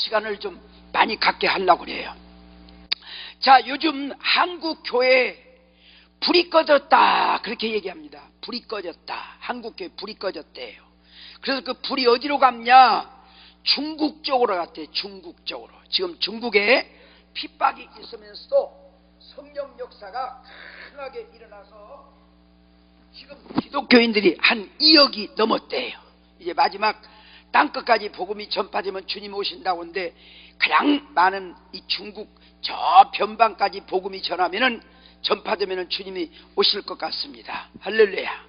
시간을 좀 많이 갖게 하려고 그래요. 자, 요즘 한국 교회 불이 꺼졌다 그렇게 얘기합니다. 불이 꺼졌다. 한국 교회 불이 꺼졌대요. 그래서 그 불이 어디로 갔냐? 중국 쪽으로 갔대요. 중국 쪽으로. 지금 중국에 핍박이 있으면서도 성령 역사가 강하게 일어나서 지금 기독교인들이 한 2억이 넘었대요. 이제 마지막 땅끝까지 복음이 전파되면 주님 오신다고 하는데, 가장 많은 이 중국 저 변방까지 복음이 전파되면은 주님이 오실 것 같습니다. 할렐루야.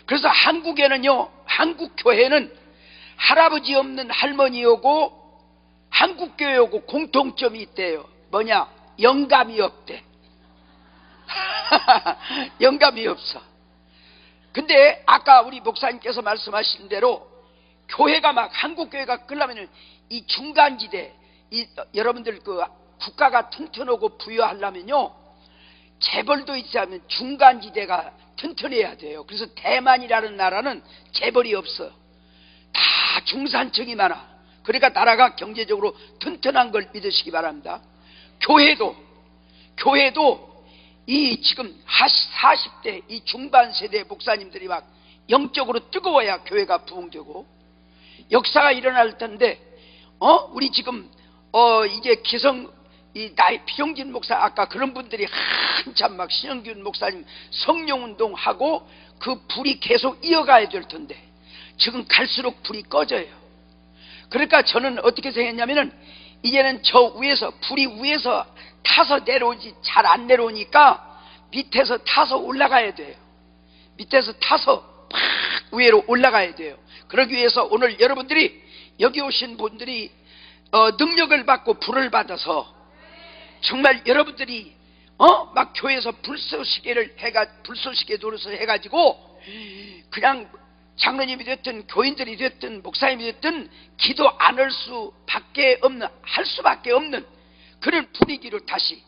그래서 한국에는요, 한국 교회는 할아버지 없는 할머니 오고 한국 교회 오고 공통점이 있대요. 뭐냐? 영감이 없대. 영감이 없어. 근데 아까 우리 목사님께서 말씀하신 대로 교회가 막 한국 교회가 끌려면은 이 중간지대, 여러분들 그 국가가 튼튼하고 부유하려면요, 재벌도 있으면 중간지대가 튼튼해야 돼요. 그래서 대만이라는 나라는 재벌이 없어. 다 중산층이 많아. 그러니까 나라가 경제적으로 튼튼한 걸 믿으시기 바랍니다. 교회도 이 지금 40대 이 중반 세대 목사님들이 막 영적으로 뜨거워야 교회가 부흥되고 역사가 일어날 텐데, 우리 지금 이제 기성 이 나이 피용진 목사, 아까 그런 분들이 한참 막 신영균 목사님 성령운동 하고 그 불이 계속 이어가야 될 텐데 지금 갈수록 불이 꺼져요. 그러니까 저는 어떻게 생각했냐면은, 이제는 저 위에서 불이 위에서 타서 내려오지 잘 안 내려오니까 밑에서 타서 올라가야 돼요. 밑에서 타서 팍 위로 올라가야 돼요. 그러기 위해서 오늘 여러분들이 여기 오신 분들이 능력을 받고 불을 받아서 정말 여러분들이 막 교회에서 불쏘시개 노릇을 해가지고 그냥 장로님이 됐든 교인들이 됐든 목사님이 됐든 기도 안 할 수밖에 없는 그런 분위기를 다시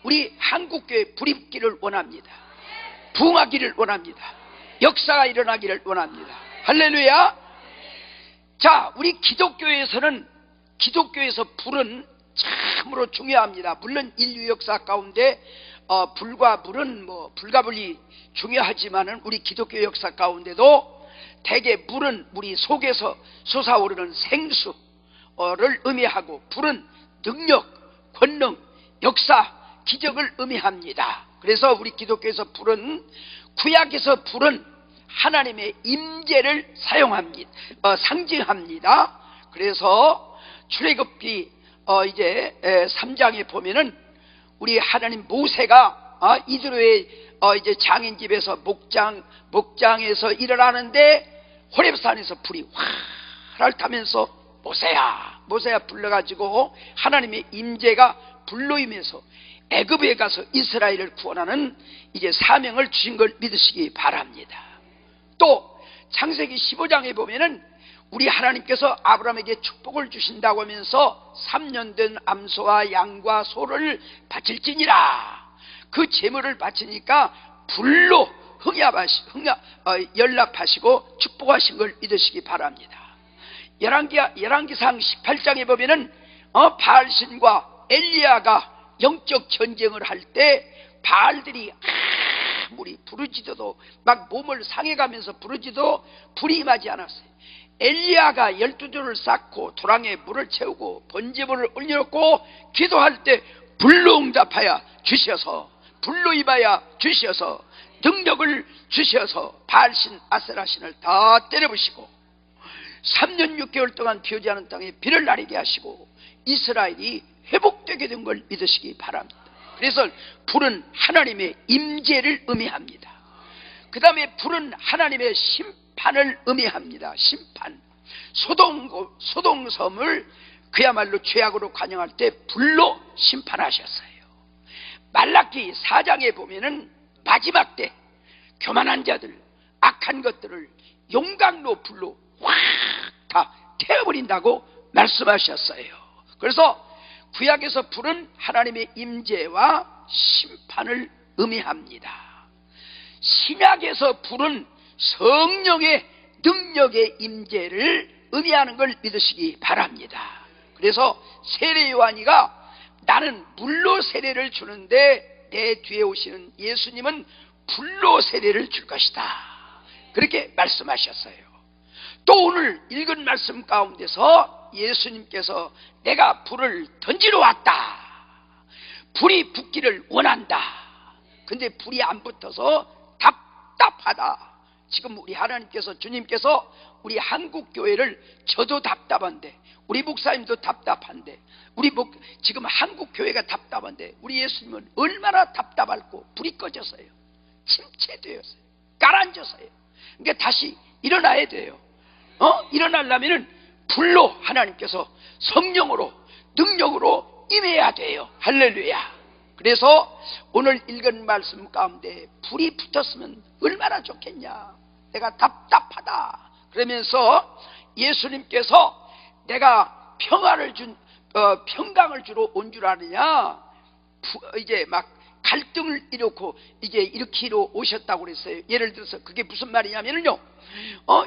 우리 한국교회 불입기를 원합니다. 부흥하기를 원합니다. 역사가 일어나기를 원합니다. 할렐루야. 자, 우리 기독교에서 불은 참으로 중요합니다. 물론 인류 역사 가운데 불과 물은 불가불이 중요하지만은 우리 기독교 역사 가운데도 대개 물이 속에서 솟아오르는 생수를 의미하고, 불은 능력, 권능, 역사, 기적을 의미합니다. 그래서 우리 기독교에서 구약에서 불은 하나님의 임재를 상징합니다. 그래서 출애굽기 이제 3장에 보면은 우리 하나님 모세가 이드로의 이제 장인 집에서 목장에서 일어나는데 호렙산에서 불이 활활 타면서 모세야 불러가지고 하나님의 임재가 불로 임해서 애굽에 가서 이스라엘을 구원하는 이제 사명을 주신 걸 믿으시기 바랍니다. 또 창세기 15장에 보면은 우리 하나님께서 아브라함에게 축복을 주신다고 하면서 3년 된 암소와 양과 소를 바칠지니라. 그 제물을 바치니까 불로 연락하시고 축복하신 걸 믿으시기 바랍니다. 열왕기상 18장에 보면은 바알신과 엘리야가 영적 전쟁을 할 때 바알들이 아무리 부르짖어도 막 몸을 상해가면서 부르짖어도 불이 임하지 않았어요. 엘리야가 12조를 쌓고 도랑에 물을 채우고 번제물을 올려놓고 기도할 때 불로 응답하여 주셔서, 불로 임하여 주셔서, 능력을 주셔서 바알신 아세라신을 다 때려부시고 3년 6개월 동안 비 오지 않은 땅에 비를 내리게 하시고 이스라엘이 회복되게 된 걸 믿으시기 바랍니다. 그래서 불은 하나님의 임재를 의미합니다. 그 다음에 불은 하나님의 심판을 의미합니다. 심판. 소동섬을 그야말로 죄악으로 관영할 때 불로 심판하셨어요. 말라기 4장에 보면은 마지막 때 교만한 자들, 악한 것들을 용광로 불로 확 다 태워버린다고 말씀하셨어요. 그래서 구약에서 불은 하나님의 임재와 심판을 의미합니다. 신약에서 불은 성령의 능력의 임재를 의미하는 걸 믿으시기 바랍니다. 그래서 세례 요한이가 나는 물로 세례를 주는데 내 뒤에 오시는 예수님은 불로 세례를 줄 것이다, 그렇게 말씀하셨어요. 또 오늘 읽은 말씀 가운데서 예수님께서 내가 불을 던지러 왔다, 불이 붙기를 원한다. 근데 불이 안 붙어서 답답하다. 지금 우리 하나님께서, 주님께서 우리 한국교회를, 저도 답답한데, 우리 목사님도 답답한데, 지금 한국교회가 답답한데, 우리 예수님은 얼마나 답답할고 불이 꺼졌어요. 침체되었어요. 가라앉았어요. 그러니까 다시 일어나야 돼요. 일어나려면은 불로 하나님께서 성령으로, 능력으로 임해야 돼요. 할렐루야. 그래서 오늘 읽은 말씀 가운데 불이 붙었으면 얼마나 좋겠냐. 내가 답답하다 그러면서 예수님께서 내가 평강을 주러 온 줄 아느냐, 이제 막 갈등을 이제 일으키러 오셨다고 그랬어요. 예를 들어서 그게 무슨 말이냐면요,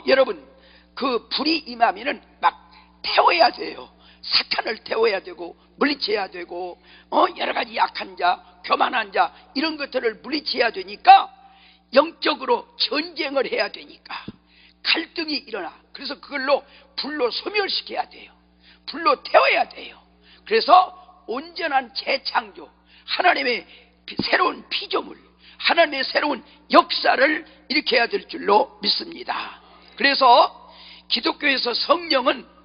여러분, 그 불이 임하면은 막 태워야 돼요. 사탄을 태워야 되고 물리쳐야 되고, 여러 가지 약한 자, 교만한 자, 이런 것들을 물리쳐야 되니까, 영적으로 전쟁을 해야 되니까 갈등이 일어나. 그래서 그걸로 불로 소멸시켜야 돼요. 불로 태워야 돼요. 그래서 온전한 재창조, 하나님의 새로운 피조물, 하나님의 새로운 역사를 일으켜야 될 줄로 믿습니다. 그래서 기독교에서 성령은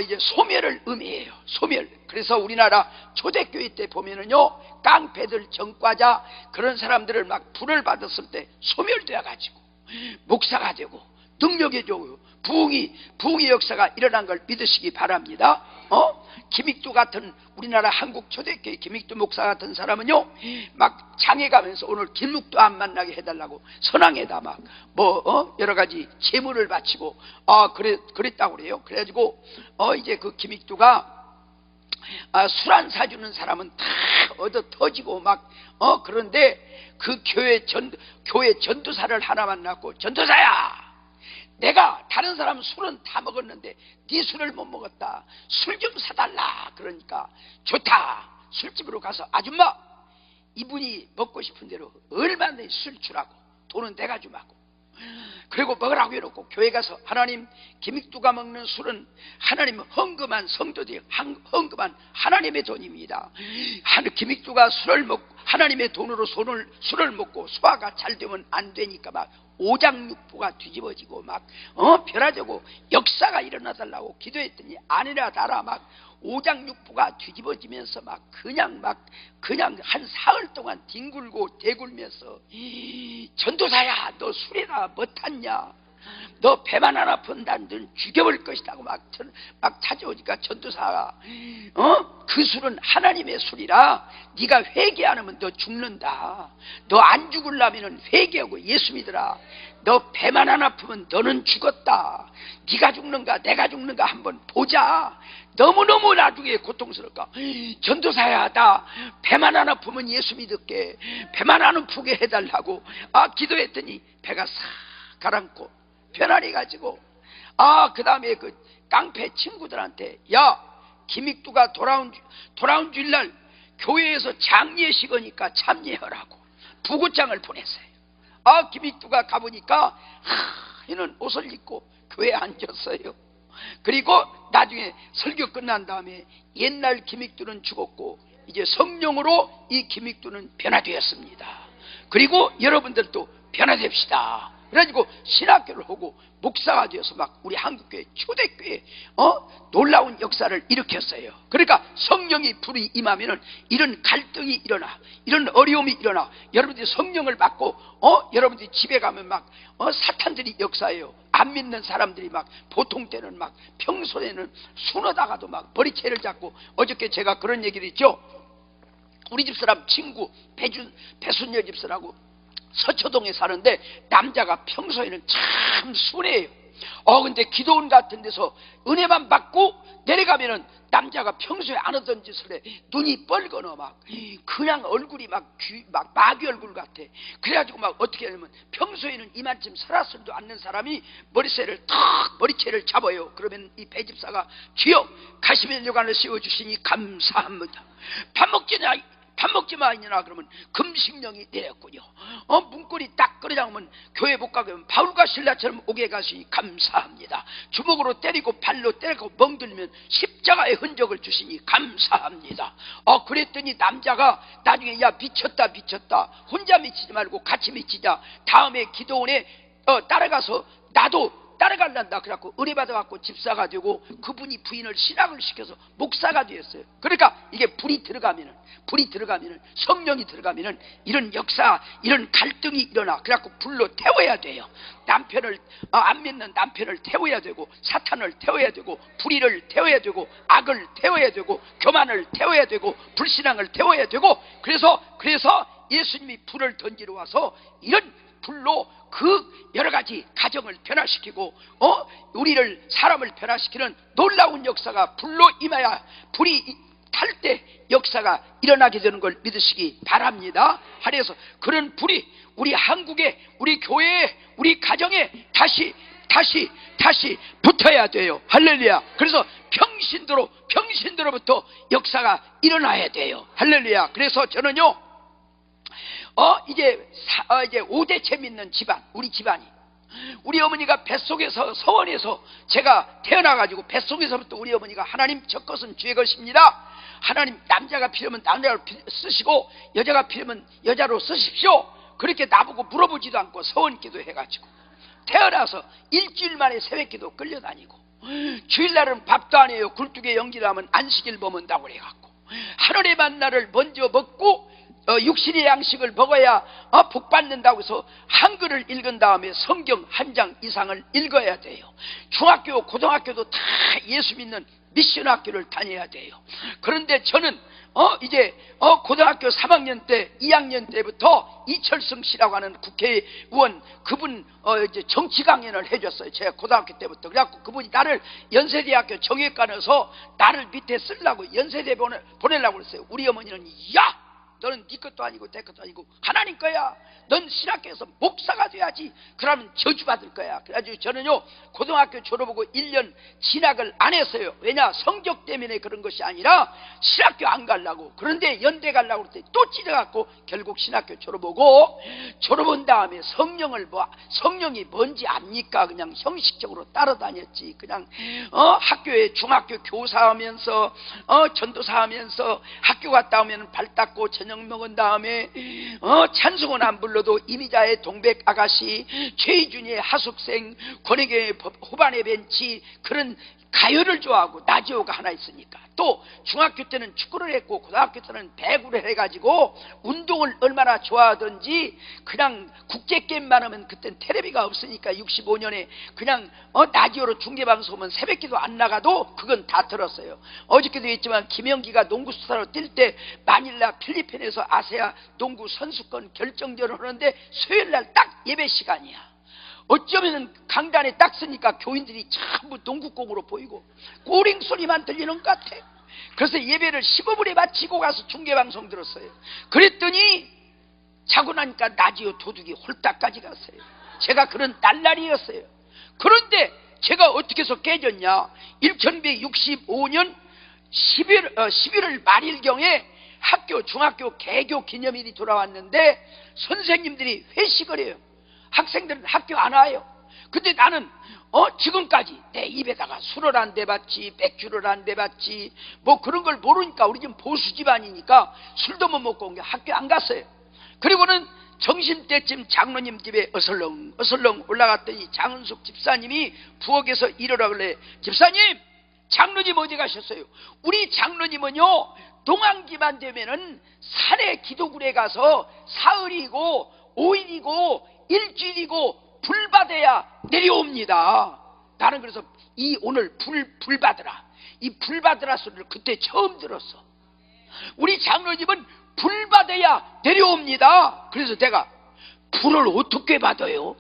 이제 소멸을 의미해요. 소멸. 그래서 우리나라 초대교회 때 보면은요, 깡패들, 전과자, 그런 사람들을 막 불을 받았을 때 소멸되어 가지고 목사가 되고 능력이 되고 부흥의 역사가 일어난 걸 믿으시기 바랍니다. 김익두 같은, 우리나라 한국 초대교회 김익두 목사 같은 사람은요, 막 장에 가면서 오늘 김묵도 안 만나게 해달라고 선왕에다 막 여러 가지 제물을 바치고 그랬다고 그래요. 그래가지고 이제 그 김익두가 술 안 사주는 사람은 다 얻어 터지고 막 그런데 그 교회 전도사를 하나 만났고, 전도사야, 내가 다른 사람 술은 다 먹었는데 네 술을 못 먹었다, 술 좀 사달라. 그러니까 좋다, 술집으로 가서 아줌마, 이분이 먹고 싶은 대로 얼마나 술 주라고, 돈은 내가 주마고, 그리고 먹으라고 해놓고 교회 가서, 하나님, 김익두가 먹는 술은 하나님 헌금한 성도들이 헌금한 하나님의 돈입니다. 김익두가 술을 먹고 하나님의 돈으로 술을 먹고 소화가 잘 되면 안 되니까 막 오장육부가 뒤집어지고 막 변화되고 역사가 일어나달라고 기도했더니 아니라 달아 막 오장육부가 뒤집어지면서 막 그냥 한 사흘 동안 뒹굴고 대굴면서, 전도사야, 너 술이나 뭐 탔냐, 너 배만 안 아픈 난 죽여버릴 것이라고 막 찾아오니까, 전도사가 그 술은 하나님의 술이라 네가 회개 안 하면 너 죽는다. 너 안 죽으려면 회개하고 예수 믿으라. 너 배만 안 아프면 너는 죽었다. 네가 죽는가 내가 죽는가 한번 보자. 너무너무 나중에 고통스러울까. 전도사야, 나 배만 안 아프면 예수 믿을게. 배만 안 아프게 해달라고 기도했더니 배가 싹 가라앉고 편안해 가지고, 그 다음에 그 깡패 친구들한테, 야, 김익두가 돌아온 주일날 교회에서 장례식 하니까 참여하라고 부고장을 보냈어요. 김익두가 가보니까 이는 옷을 입고 교회에 앉았어요. 그리고 나중에 설교 끝난 다음에 옛날 김익두는 죽었고 이제 성령으로 이 김익두는 변화되었습니다. 그리고 여러분들도 변화됩시다. 그래가지고 신학교를 하고 목사가 되어서 막 우리 한국교회 초대교회 놀라운 역사를 일으켰어요. 그러니까 성령이 불이 임하면은 이런 갈등이 일어나, 이런 어려움이 일어나. 여러분들이 성령을 받고 여러분들이 집에 가면 막 사탄들이 역사해요. 안 믿는 사람들이 막 보통 때는 막 평소에는 순하다가도 막 머리채를 잡고, 어저께 제가 그런 얘기를 했죠. 우리 집사람 친구 배순여 집사라고 서초동에 사는데, 남자가 평소에는 참 순해요. 근데 기도원 같은 데서 은혜만 받고 내려가면은 남자가 평소에 안 하던 짓을 해. 눈이 뻘거나 막 그냥 얼굴이 막 마귀 얼굴 같아. 그래가지고 막 어떻게 하냐면 평소에는 이만큼 설아설도 않는 사람이 머리채를 잡아요. 그러면 이 배집사가 주여 가시면 요간을 씌워주시니 감사합니다. 밥 먹지 마이냐 그러면 금식령이 내렸군요. 문고리 딱 끓여잡으면 교회 못 가게 하면 바울과 실라처럼 오게 가시니 감사합니다. 주먹으로 때리고 발로 때리고 멍들면 십자가의 흔적을 주시니 감사합니다. 그랬더니 남자가 나중에 야 미쳤다 혼자 미치지 말고 같이 미치자. 다음에 기도원에 따라가서 나도 따라갈란다. 그래갖고 은혜 받아갖고 집사가 되고 그분이 부인을 신학을 시켜서 목사가 되었어요. 그러니까 이게 불이 들어가면은 성령이 들어가면은 이런 역사, 이런 갈등이 일어나. 그래갖고 불로 태워야 돼요. 남편을 안 믿는 남편을 태워야 되고, 사탄을 태워야 되고, 불의를 태워야 되고, 악을 태워야 되고, 교만을 태워야 되고, 불신앙을 태워야 되고. 그래서 예수님이 불을 던지러 와서 이런 불로 그 여러 가지 가정을 변화시키고 우리를 사람을 변화시키는 놀라운 역사가 불로 임하여 불이 탈 때 역사가 일어나게 되는 걸 믿으시기 바랍니다. 하래서 그런 불이 우리 한국에, 우리 교회에, 우리 가정에 다시 붙어야 돼요. 할렐루야. 그래서 평신도로부터 역사가 일어나야 돼요. 할렐루야. 그래서 저는요 이제 5대째 믿는 집안, 우리 집안이, 우리 어머니가 뱃속에서 서원에서 제가 태어나가지고 뱃속에서부터 우리 어머니가 하나님 저 것은 주의 것입니다. 하나님 남자가 필요하면 남자로 쓰시고 여자가 필요하면 여자로 쓰십시오. 그렇게 나보고 물어보지도 않고 서원기도 해가지고 태어나서 일주일 만에 새벽기도 끌려다니고 주일날은 밥도 안 해요. 굴뚝에 연기를 하면 안식일 머문다고 그래갖고 하늘의 만나를 먼저 먹고 육신의 양식을 먹어야 복 받는다고 해서 한글을 읽은 다음에 성경 한 장 이상을 읽어야 돼요. 중학교, 고등학교도 다 예수 믿는 미션 학교를 다녀야 돼요. 그런데 저는 이제 고등학교 3학년 때, 2학년 때부터 이철승 씨라고 하는 국회의원 그분 이제 정치 강연을 해줬어요. 제가 고등학교 때부터. 그래갖고 그분이 나를 연세대학교 정외과 넣어서 나를 밑에 쓰려고 연세대 보내려고 그랬어요. 우리 어머니는 야! 너는 네 것도 아니고 내 것도 아니고 하나님 거야. 넌 신학교에서 목사가 돼야지. 그러면 저주받을 거야. 그래가지고 저는요 고등학교 졸업하고 1년 진학을 안 했어요. 왜냐? 성적 때문에 그런 것이 아니라 신학교 안 가려고. 그런데 연대 가려고 그랬더니 또 찢어갖고 결국 신학교 졸업하고, 졸업한 다음에 성령이 뭔지 압니까? 그냥 형식적으로 따라다녔지. 그냥 학교에 중학교 교사하면서 전도사하면서 학교 갔다 오면 발 닦고 저녁 먹은 다음에 찬송은 안 불러도 이미자의 동백 아가씨, 최희준의 하숙생, 권혜경의 호반의 벤치, 그런 가요를 좋아하고 라디오가 하나 있으니까. 또 중학교 때는 축구를 했고 고등학교 때는 배구를 해가지고 운동을 얼마나 좋아하던지 그냥 국제게임만 하면 그땐 텔레비가 없으니까 65년에 그냥 라디오로 중계방송은 새벽기도 안 나가도 그건 다 들었어요. 어저께도 했지만 김영기가 농구 수사로 뛸 때 마닐라 필리핀에서 아세아 농구 선수권 결정전을 하는데 수요일날 딱 예배 시간이야. 어쩌면 강단에 딱 서니까 교인들이 전부 농구공으로 보이고 꼬링 소리만 들리는 것 같아. 그래서 예배를 15분에 마치고 가서 중계방송 들었어요. 그랬더니 자고 나니까 라디오 도둑이 홀딱까지 갔어요. 제가 그런 날라리였어요. 그런데 제가 어떻게 해서 깨졌냐? 1965년 11월 말일경에 중학교 개교 기념일이 돌아왔는데 선생님들이 회식을 해요. 학생들은 학교 안 와요. 근데 나는 지금까지 내 입에다가 술을 안 대봤지, 맥주를 안 대봤지, 뭐 그런 걸 모르니까, 우리 집 보수 집안이니까 술도 못 먹고 온 게 학교 안 갔어요. 그리고는 점심때쯤 장로님 집에 어슬렁 올라갔더니 장은숙 집사님이 부엌에서 이러라 그래. 집사님, 장로님 어디 가셨어요? 우리 장로님은요 동안기만 되면은 산에 기도굴에 가서 사흘이고 5일이고 일주일이고 불 받아야 내려옵니다. 나는 그래서 오늘 불 받으라, 이 불 받으라 소리를 그때 처음 들었어. 우리 장로님은 불 받아야 내려옵니다. 그래서 내가 불을 어떻게 받아요?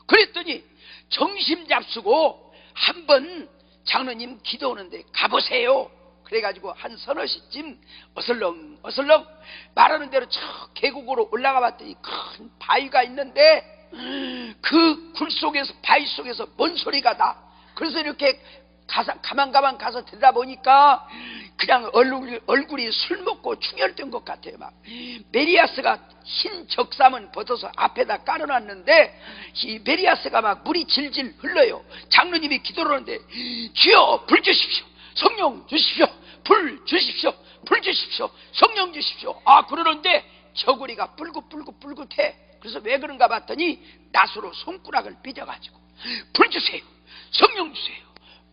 그랬더니 정심 잡수고 한번 장로님 기도하는데 가보세요. 그래가지고 한 서너 시쯤 어슬렁 말하는 대로 저 계곡으로 올라가 봤더니 큰 바위가 있는데 그 굴 속에서, 바위 속에서 뭔 소리가 나. 그래서 이렇게 가만 가서 들여다보니까 그냥 얼굴이 술 먹고 충혈된 것 같아요. 막 메리아스가 흰 적삼은 벗어서 앞에다 깔아놨는데 이 메리아스가 막 물이 질질 흘러요. 장로님이 기도를 하는데 주여 불 주십시오, 성령 주십시오, 불 주십시오, 불 주십시오, 성령 주십시오. 그러는데 저고리가 뿔긋해. 그래서 왜 그런가 봤더니 낫으로 손가락을 삐져가지고 불 주세요, 성령 주세요,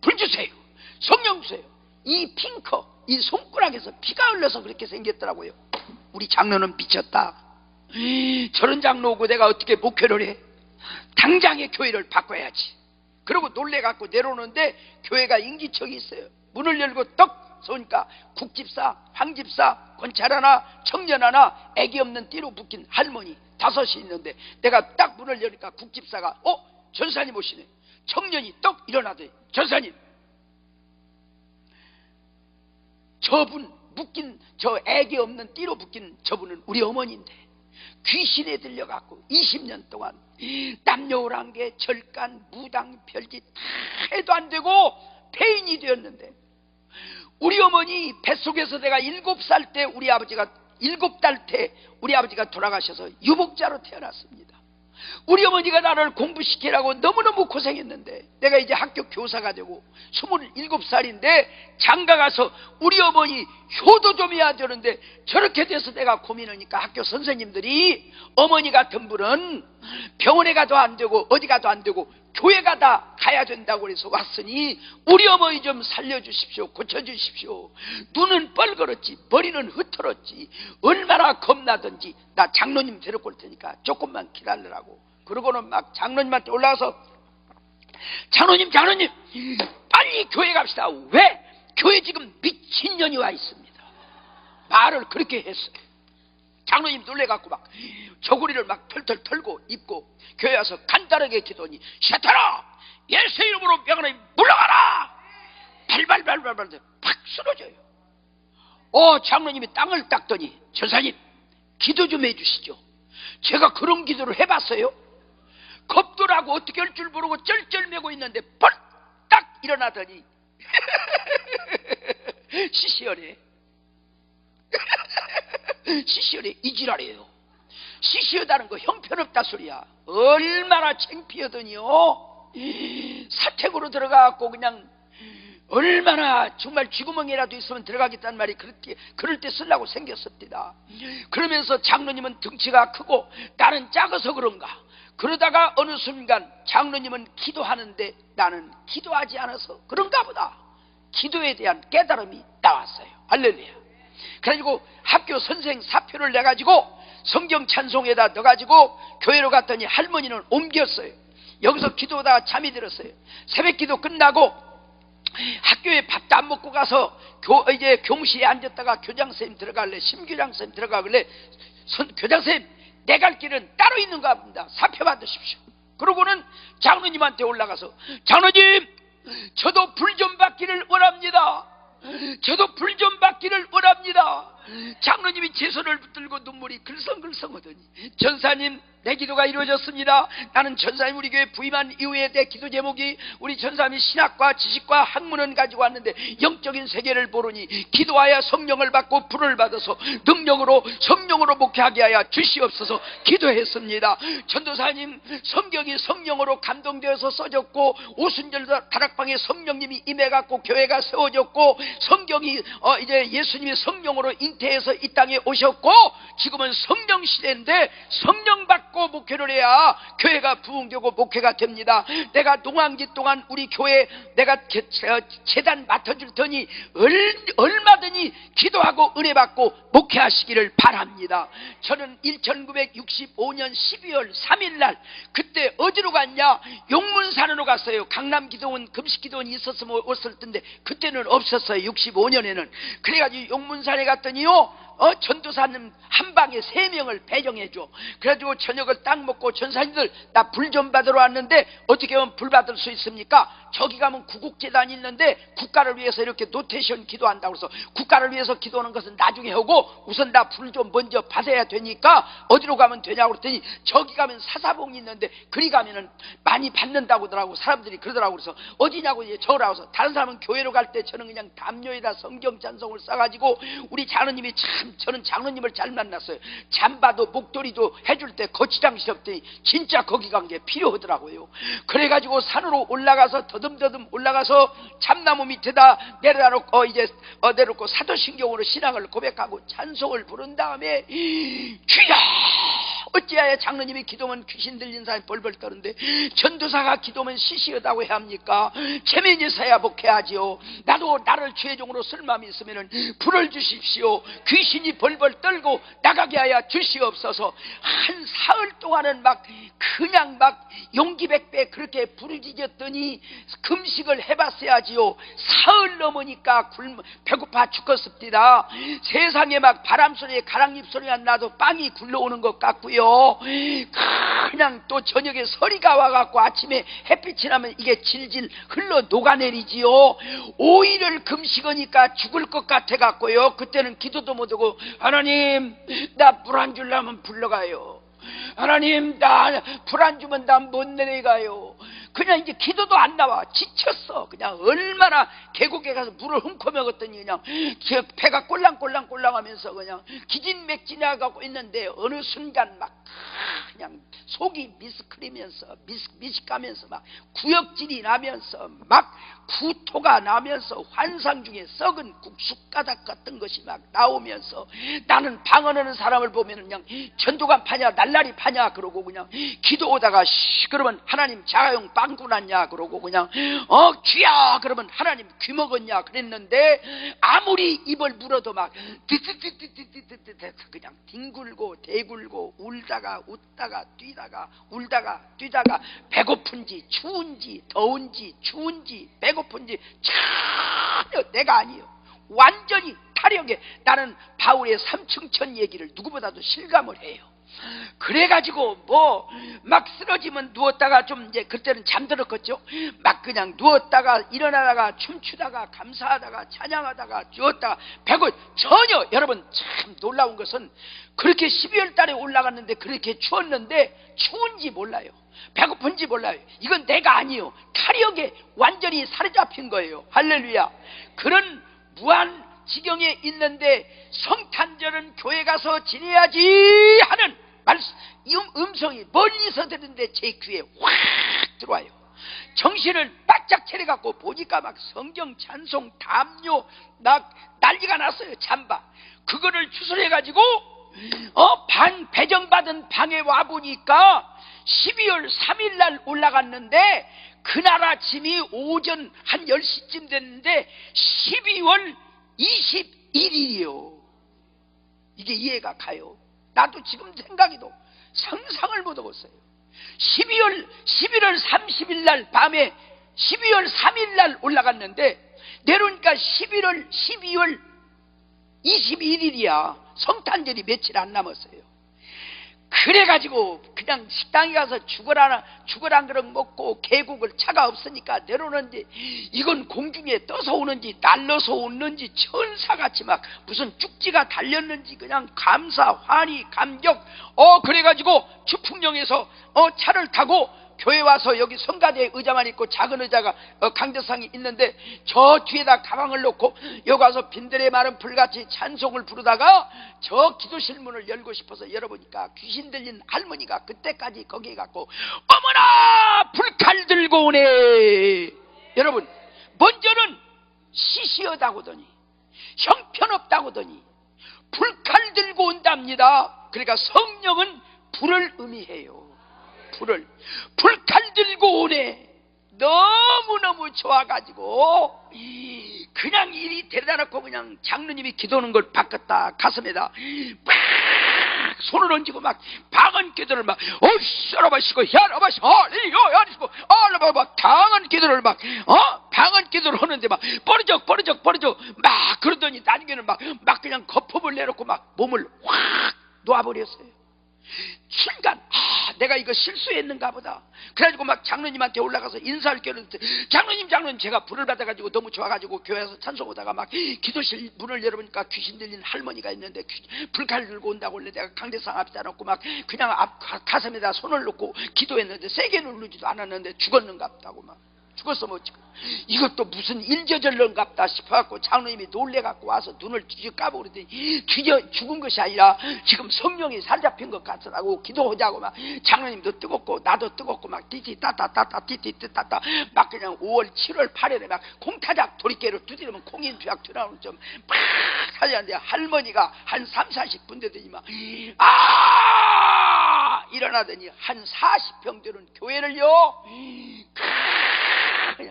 불 주세요, 성령 주세요. 이 핑커, 이 손가락에서 피가 흘러서 그렇게 생겼더라고요. 우리 장로는 미쳤다. 저런 장로고 내가 어떻게 목회를 해? 당장에 교회를 바꿔야지. 그러고 놀래갖고 내려오는데 교회가 인기척이 있어요. 문을 열고 떡 쏘니까 국집사, 황집사, 권찰 하나, 청년 하나, 애기 없는 띠로 묶인 할머니 5이 있는데 내가 딱 문을 여니까 국집사가 전사님 오시네. 청년이 떡 일어나더니 전사님, 저분 묶인, 저 애기 없는 띠로 묶인 저분은 우리 어머니인데 귀신에 들려갖고 20년 동안 남녀오랑계, 절간, 무당, 별짓 다 해도 안 되고 폐인이 되었는데 우리 어머니 뱃속에서 내가 7살 때 우리 아버지가 7달 때 우리 아버지가 돌아가셔서 유복자로 태어났습니다. 우리 어머니가 나를 공부시키라고 너무너무 고생했는데 내가 이제 학교 교사가 되고 27살인데 장가가서 우리 어머니 효도 좀 해야 되는데 저렇게 돼서 내가 고민하니까 학교 선생님들이 어머니 같은 분은 병원에 가도 안 되고 어디 가도 안 되고 교회 가다 가야 된다고 해서 왔으니 우리 어머니 좀 살려주십시오, 고쳐주십시오. 눈은 뻘겋지 머리는 흐트렀지 얼마나 겁나든지 나 장로님 데리고 올 테니까 조금만 기다리라고. 그러고는 막 장로님한테 올라가서 장로님 빨리 교회 갑시다. 왜? 교회 지금 미친년이 와 있습니다. 말을 그렇게 했어요. 장로님 놀래갖고 막 저고리를 막 털털 털고 입고 교회 와서 간단하게 기도하니 샤타라 예수 이름으로 명하노니 물러가라. 발발발발 팍 쓰러져요. 장로님이 땅을 닦더니 전사님 기도 좀 해주시죠. 제가 그런 기도를 해봤어요? 겁도라고 어떻게 할 줄 모르고 쩔쩔매고 있는데 벌딱 일어나더니 시시연해. 시시연해 이지랄이에요. 시시하다는 거 형편없다 소리야. 얼마나 창피하더니요. 사택으로 들어가갖고 그냥 얼마나 정말 쥐구멍이라도 있으면 들어가겠다는 말이 그럴 때 쓰려고 생겼었디다. 그러면서 장로님은 등치가 크고 나는 작아서 그런가. 그러다가 어느 순간 장로님은 기도하는데 나는 기도하지 않아서 그런가 보다. 기도에 대한 깨달음이 나왔어요. 할렐루야. 그래가지고 학교 선생 사표를 내가지고 성경 찬송에다 넣어가지고 교회로 갔더니 할머니는 옮겼어요. 여기서 기도하다가 잠이 들었어요. 새벽 기도 끝나고 학교에 밥도 안 먹고 가서 이제 교무실에 앉았다가 교장선생님 들어갈래, 심교장선생님 들어가길래 교장선생님 내 갈 길은 따로 있는가 봅니다. 사표 받으십시오. 그러고는 장로님한테 올라가서 장로님 저도 불 좀 받기를 원합니다. 저도 불 좀 받기를 원합니다. 장로님이 제 손을 붙들고 눈물이 글썽글썽하더니 전사님 내 기도가 이루어졌습니다. 나는 전사님 우리 교회 부임한 이후에 내 기도 제목이 우리 전사님이 신학과 지식과 학문은 가지고 왔는데 영적인 세계를 모르니 기도하여 성령을 받고 불을 받아서 능력으로 성령으로 목회하게 하여 주시옵소서 기도했습니다. 전도사님 성경이 성령으로 감동되어서 써졌고 오순절 다락방에 성령님이 임해갖고 교회가 세워졌고 성경이 이제 예수님이 성령으로 잉태해서 이 땅에 오셨고 지금은 성령 시대인데 성령 받고 목회를 해야 교회가 부흥되고 목회가 됩니다. 내가 농한기 동안 우리 교회 내가 재단 맡아줄 테니 얼마든지 기도하고 은혜 받고 목회하시기를 바랍니다. 저는 1965년 12월 3일 날 그때 어디로 갔냐? 용문산으로 갔어요. 강남기도원 금식기도원이 있었으면 왔을 텐데 그때는 없었어요. 65년에는. 그래가지고 용문산에 갔더니요 전도사님 한 방에 3명을 배정해줘. 그래가지고 저녁을 딱 먹고, 전사님들 나 불 좀 받으러 왔는데 어떻게 하면 불 받을 수 있습니까? 저기 가면 구국재단이 있는데 국가를 위해서 이렇게 노테이션 기도한다고 해서, 국가를 위해서 기도하는 것은 나중에 하고 우선 나 불 좀 먼저 받아야 되니까 어디로 가면 되냐고 그랬더니 저기 가면 사사봉이 있는데 그리 가면은 많이 받는다고 하더라고. 사람들이 그러더라고. 그래서 어디냐고 이제 저라고 해서, 다른 사람은 교회로 갈 때 저는 그냥 담요에다 성경 찬송을 싸가지고, 우리 장로님이 참, 저는 장로님을 잘 만났어요. 잠바도 목도리도 해줄 때 거치장스럽더니 진짜 거기 간 게 필요하더라고요. 그래가지고 산으로 올라가서 더듬더듬 올라가서 참나무 밑에다 내려놓고 내려놓고 사도신경으로 신앙을 고백하고 찬송을 부른 다음에, 주야 어찌하여 장로님이 기도면 귀신 들린 사람이 벌벌 떠는데 전도사가 기도면 시시하다고 해야 합니까? 체면에서야 복해야지요. 나도 나를 주의 종으로 쓸 마음이 있으면 불을 주십시오. 귀신이 벌벌 떨고 나가게 하여 주시옵소서. 한 사흘 동안은 그냥 용기 백배 그렇게 부르짖었더니 금식을 해봤어야지요. 사흘 넘으니까 배고파 죽겠습니다. 세상에 바람소리에 가랑잎 소리가 나도 빵이 굴러오는 것 같고요. 그냥 또 저녁에 서리가 와갖고 아침에 햇빛이 나면 이게 질질 흘러 녹아내리지요. 5일을 금식하니까 죽을 것 같아갖고요. 그때는 기도도 못하고, 하나님 나 불 안 주려면 불러가요. 하나님 나 불 안 주면 나 못 내려가요. 그냥 이제 기도도 안 나와. 지쳤어. 그냥 얼마나 계곡에 가서 물을 훔쳐 먹었더니 그냥 배가 꼴랑꼴랑 하면서 그냥 기진맥진해가고 있는데, 어느 순간 그냥 속이 미스크리면서 미식가면서 구역질이 나면서 구토가 나면서 환상 중에 썩은 국숫가닥 같은 것이 나오면서, 나는 방언하는 사람을 보면 그냥 전도관 파냐 날라리 파냐 그러고, 그냥 기도오다가 그러면 하나님 자가용 빵꾸 났냐 그러고, 그냥 쥐야 그러면 하나님 귀 먹었냐 그랬는데, 아무리 입을 물어도 그냥 뒹굴고 대굴고 울다가 웃다가 뛰다가 울다가 뛰다가, 배고픈지 추운지 더운지 추운지 배고픈지 전혀 내가 아니에요. 완전히 타령해. 나는 바울의 삼층천 얘기를 누구보다도 실감을 해요. 그래가지고 쓰러지면 누웠다가 좀 이제 그때는 잠들었겠죠. 그냥 누웠다가 일어나다가 춤추다가 감사하다가 찬양하다가 누웠다가 전혀, 여러분 참 놀라운 것은 그렇게 12월 달에 올라갔는데 그렇게 추웠는데 추운지 몰라요. 배고픈지 몰라요. 이건 내가 아니요. 타령에 완전히 사로잡힌 거예요. 할렐루야. 그런 무한 지경에 있는데 성탄절은 교회 가서 지내야지 하는 음성이 멀리서 들리는데 제 귀에 확 들어와요. 정신을 바짝 차려갖고 보니까 성경 찬송 담요 난리가 났어요. 잠바 그거를 추설해가지고 배정받은 방에 와보니까 12월 3일 날 올라갔는데, 그날 아침이 오전 한 10시쯤 됐는데 12월 21일이요. 이게 이해가 가요. 나도 지금 생각해도 상상을 못하겠어요. 11월 30일 날 밤에 12월 3일 날 올라갔는데 내려오니까 12월 21일이야. 성탄절이 며칠 안 남았어요. 그래가지고 그냥 식당에 가서 죽을 한 그릇 먹고, 계곡을 차가 없으니까 내려오는지 이건 공중에 떠서 오는지 날려서 오는지 천사같이 무슨 쭉지가 달렸는지 그냥 감사, 환희, 감격. 그래가지고 추풍령에서 차를 타고 교회 와서 여기 성가대에 의자만 있고 작은 의자가 강대상이 있는데 저 뒤에다 가방을 놓고 여기 와서 빈들에 마른 불같이 찬송을 부르다가 저 기도실 문을 열고 싶어서 열어보니까 귀신 들린 할머니가 그때까지 거기에 갔고, 어머나 불칼 들고 오네. 여러분, 먼저는 시시하다고 하더니 형편없다고 하더니 불칼 들고 온답니다. 그러니까 성령은 불을 의미해요. 불칼 들고 오네. 너무너무 좋아가지고 그냥 이리 데려다 놓고 그냥 장로님이 기도하는 걸 바꿨다 가슴에다 막 손을 얹고 막 방언 기도를 막 어시라바시고 야라바시 할리요야리시고 알라바바 방언 기도를 막 방언 기도를 하는데 막 버르적 막 그러더니 나중에는 막 그냥 거품을 내놓고 막 몸을 확 놓아버렸어요. 순간 내가 이거 실수했는가 보다. 그래가지고 막 장로님한테 올라가서 인사를 껴는데 장로님 제가 불을 받아가지고 너무 좋아가지고 교회에서 찬송하다가 막 기도실 문을 열어보니까 귀신 들린 할머니가 있는데 불칼 들고 온다고 원래 내가 강대상 앞에다 놓고 막 그냥 앞 가슴에다 손을 놓고 기도했는데 세게 누르지도 않았는데 죽었는가 보다고 막 죽었어 뭐 지금 이것도 무슨 일저절런갑다 싶어갖고 장로님이 놀래갖고 와서 눈을 뒤져 까보고 그러더니 죽은 것이 아니라 지금 성령이 살잡힌 것 같더라고. 기도하자고 막 장로님도 뜨겁고 나도 뜨겁고 막 띠띠따따따따 띠띠따따 막 그냥 5월 7월 8월에 막 콩타작 도리깨로 두드리면 콩인 투약 튀어나오는 좀 막 살려는데 할머니가 한 30-40분 되더니 막 일어나더니 한 40평 되는 교회를요